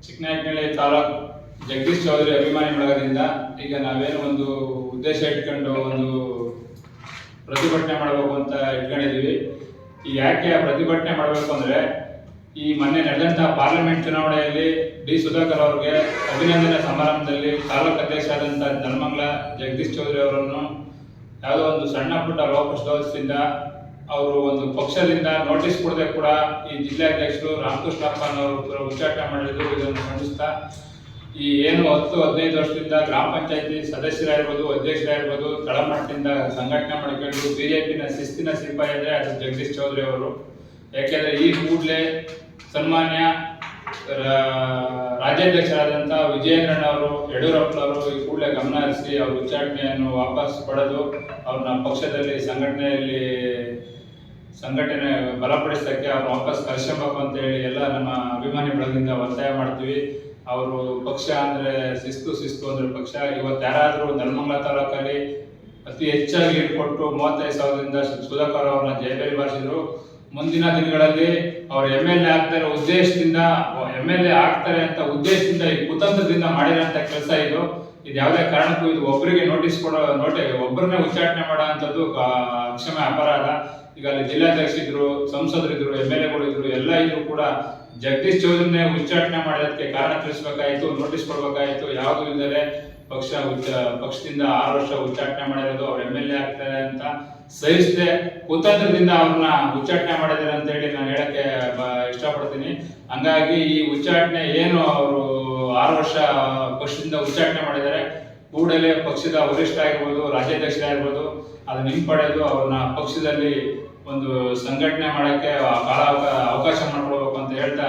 ಚಿಕ್ಕನಾಯಕನಹಳ್ಳಿ ತಾಲೂಕು ಜಗದೀಶ್ ಚೌಧರಿ ಅಭಿಮಾನಿ ಬಳಗದಿಂದ ಈಗ ನಾವೇನು ಒಂದು ಉದ್ದೇಶ ಇಟ್ಕೊಂಡು ಒಂದು ಪ್ರತಿಭಟನೆ ಮಾಡಬೇಕು ಅಂತ ಇಟ್ಕೊಂಡಿದ್ದೀವಿ. ಈ ಯಾಕೆ ಪ್ರತಿಭಟನೆ ಮಾಡಬೇಕು ಅಂದರೆ, ಈ ಮೊನ್ನೆ ನಡೆದಂಥ ಪಾರ್ಲಿಮೆಂಟ್ ಚುನಾವಣೆಯಲ್ಲಿ ಡಿ ಸುಧಾಕರ್ ಅವರಿಗೆ ಅಭಿನಂದನೆ ಸಮಾರಂಭದಲ್ಲಿ ತಾಲೂಕು ಅಧ್ಯಕ್ಷ ಆದಂಥ ಧರ್ಮಂಗ್ಲ ಜಗದೀಶ್ ಚೌಧರಿ ಅವರನ್ನು ಯಾವುದೋ ಒಂದು ಸಣ್ಣ ಪುಟ್ಟ ಲೋಪದೋಷದಿಂದ ಅವರು ಒಂದು ಪಕ್ಷದಿಂದ ನೋಟಿಸ್ ಕೊಡದೆ ಕೂಡ ಈ ಜಿಲ್ಲಾಧ್ಯಕ್ಷರು ರಾಮಕೃಷ್ಣಪ್ಪನ್ ಅವರು ಉಚ್ಚಾಟನೆ ಮಾಡಿದ್ರು. ಇದನ್ನು ಖಂಡಿಸ್ತಾ ಈ ಏನು 10-15 ವರ್ಷದಿಂದ ಗ್ರಾಮ ಪಂಚಾಯತಿ ಸದಸ್ಯರಾಗಿರ್ಬೋದು, ಅಧ್ಯಕ್ಷರಾಗಿರ್ಬೋದು, ತಳಮಟ್ಟದಿಂದ ಸಂಘಟನೆ ಮಾಡಿಕೊಂಡು ಬಿಜೆಪಿನ ಶಿಸ್ತಿನ ಸಿಪಾಯಿ ಅಂದರೆ ಅದು ಜಗದೀಶ್ ಚೌಧರಿ ಅವರು. ಯಾಕೆಂದರೆ ಈ ಕೂಡಲೇ ಸನ್ಮಾನ್ಯ ರಾಜ್ಯಾಧ್ಯಕ್ಷರಾದಂಥ ವಿಜಯೇಂದ್ರನವರು, ಯಡಿಯೂರಪ್ಪನವರು ಈ ಕೂಡಲೇ ಗಮನ ಹರಿಸಿ ಅವ್ರ ಉಚ್ಚಾಟನೆಯನ್ನು ವಾಪಸ್ ಪಡೆದು ಅವ್ರನ್ನ ಪಕ್ಷದಲ್ಲಿ ಸಂಘಟನೆ ಬಲಪಡಿಸೋಕ್ಕೆ ಅವ್ರು ವಾಪಸ್ ಕರೆಸಬೇಕು ಅಂತೇಳಿ ಎಲ್ಲ ನಮ್ಮ ಅಭಿಮಾನಿ ಬಳಗದಿಂದ ಒತ್ತಾಯ ಮಾಡ್ತೀವಿ. ಅವರು ಪಕ್ಷ ಅಂದರೆ ಶಿಸ್ತು ಅಂದರೆ ಪಕ್ಷ. ಇವತ್ತು ಯಾರಾದರೂ ನೆಲಮಂಗಲ ತಾಲೂಕಲ್ಲಿ ಅತಿ ಹೆಚ್ಚಾಗಿ ಲೀಡ್ ಕೊಟ್ಟು 35,000ದಿಂದ ಸುಧಾಕರ್ ಅವ್ರನ್ನ ಜೈಬೇರಿ ಬಾರಿಸಿದ್ರು. ಮುಂದಿನ ದಿನಗಳಲ್ಲಿ ಅವರು MLA ಆಗ್ತಾರೆ ಅಂತ ಉದ್ದೇಶದಿಂದ ಈ ಕುತಂತ್ರದಿಂದ ಮಾಡಿರೋಂಥ ಕೆಲಸ ಇದು ಯಾವುದೇ ಕಾರಣಕ್ಕೂ ಇದು ಒಬ್ಬರಿಗೆ ನೋಟಿಸ್ ಒಬ್ಬರನ್ನೇ ಉಚ್ಚಾಟನೆ ಮಾಡೋ ಅಂಥದ್ದು ಅಕ್ಷಮ್ಯ ಅಪರಾಧ. ಈಗ ಅಲ್ಲಿ ಜಿಲ್ಲಾಧ್ಯಕ್ಷರಿದ್ರು, ಸಂಸದರಿದ್ರು, MLAಗಳು ಇದ್ರು, ಎಲ್ಲ ಇದ್ರು ಕೂಡ ಜಗದೀಶ್ ಚೌಧರಿನೇ ಉಚ್ಚಾಟನೆ ಮಾಡೋದಕ್ಕೆ ಕಾರಣ ತಿಳಿಸ್ಬೇಕಾಯಿತು, ನೋಟಿಸ್ ಕೊಡ್ಬೇಕಾಯಿತು. ಯಾವುದು ಇಲ್ಲದೆ ಪಕ್ಷದಿಂದ 6 ವರ್ಷ ಉಚ್ಚಾಟನೆ ಮಾಡಿರೋದು, ಅವ್ರು MLA ಆಗ್ತಾರೆ ಅಂತ ಸಹಿಸದೆ ಕುತಂತ್ರದಿಂದ ಅವ್ರನ್ನ ಉಚ್ಚಾಟನೆ ಮಾಡಿದ್ದಾರೆ ಅಂತ ಹೇಳಿ ನಾನು ಹೇಳಕ್ಕೆ ಇಷ್ಟಪಡ್ತೀನಿ. ಹಂಗಾಗಿ ಈ ಉಚ್ಚಾಟನೆ ಏನು ಅವರು 6 ವರ್ಷ ಪಕ್ಷದಿಂದ ಉಚ್ಚಾಟನೆ ಮಾಡಿದ್ದಾರೆ, ಕೂಡಲೇ ಪಕ್ಷದ ವರಿಷ್ಠ ಆಗಿರ್ಬೋದು, ರಾಜ್ಯಾಧ್ಯಕ್ಷರಾಗಿರ್ಬೋದು ಅದನ್ನ ಹಿಂಪಡೆದು ಅವ್ರನ್ನ ಪಕ್ಷದಲ್ಲಿ ಒಂದು ಸಂಘಟನೆ ಮಾಡೋಕ್ಕೆ ಅವಕಾಶ ಮಾಡ್ಕೊಳ್ಬೇಕು ಅಂತ ಹೇಳ್ತಾ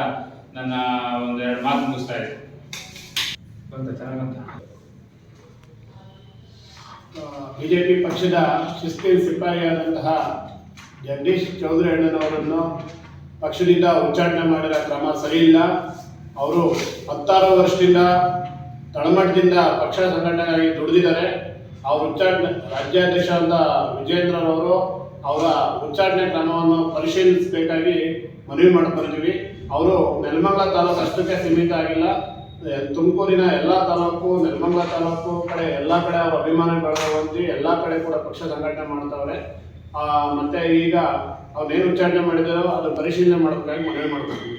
ನನ್ನ ಒಂದೆರಡು ಮಾತು ಮುಗಿಸ್ತಾ ಇದ್ದೀನಿ. ಬಿಜೆಪಿ ಪಕ್ಷದ ಶಿಸ್ತಿನ ಸಿಪಾಯಿಯಾದಂತಹ ಜಗದೀಶ್ ಚೌಧರಿ ಅಣ್ಣನವರನ್ನು ಪಕ್ಷದಿಂದ ಉಚ್ಚಾಟನೆ ಮಾಡಿರೋ ಕ್ರಮ ಸರಿಯಿಲ್ಲ. ಅವರು 16 ವರ್ಷದಿಂದ ತಳಮಟ್ಟದಿಂದ ಪಕ್ಷ ಸಂಘಟನೆಗಾಗಿ ದುಡಿದಿದ್ದಾರೆ. ಅವ್ರ ಉಚ್ಚಾಟನೆ ರಾಜ್ಯಾಧ್ಯಕ್ಷ ಅಂತ ವಿಜೇಂದ್ರರವರು ಅವರ ಉಚ್ಚಾಟನೆ ಕ್ರಮವನ್ನು ಪರಿಶೀಲಿಸಬೇಕಾಗಿ ಮನವಿ ಮಾಡ್ಕೊಂಡಿದ್ದೀವಿ. ಅವರು ನೆಲಮಂಗಲ ತಾಲೂಕು ಅಷ್ಟಕ್ಕೆ ಸೀಮಿತ ಆಗಿಲ್ಲ, ತುಮಕೂರಿನ ಎಲ್ಲ ತಾಲೂಕು, ನೆಲಮಂಗಲ ತಾಲೂಕು ಕಡೆ ಎಲ್ಲ ಕಡೆ ಅವರ ಅಭಿಮಾನಿಗಳು ಹೊಂದಿ ಎಲ್ಲ ಕಡೆ ಕೂಡ ಪಕ್ಷ ಸಂಘಟನೆ ಮಾಡ್ತಾವ್ರೆ. ಮತ್ತೆ ಈಗ ಅವ್ರೇನು ಉಚ್ಚಾಟನೆ ಮಾಡಿದಾರೋ ಅದು ಪರಿಶೀಲನೆ ಮಾಡಬೇಕಾಗಿ ಮನವಿ ಮಾಡ್ತೀವಿ.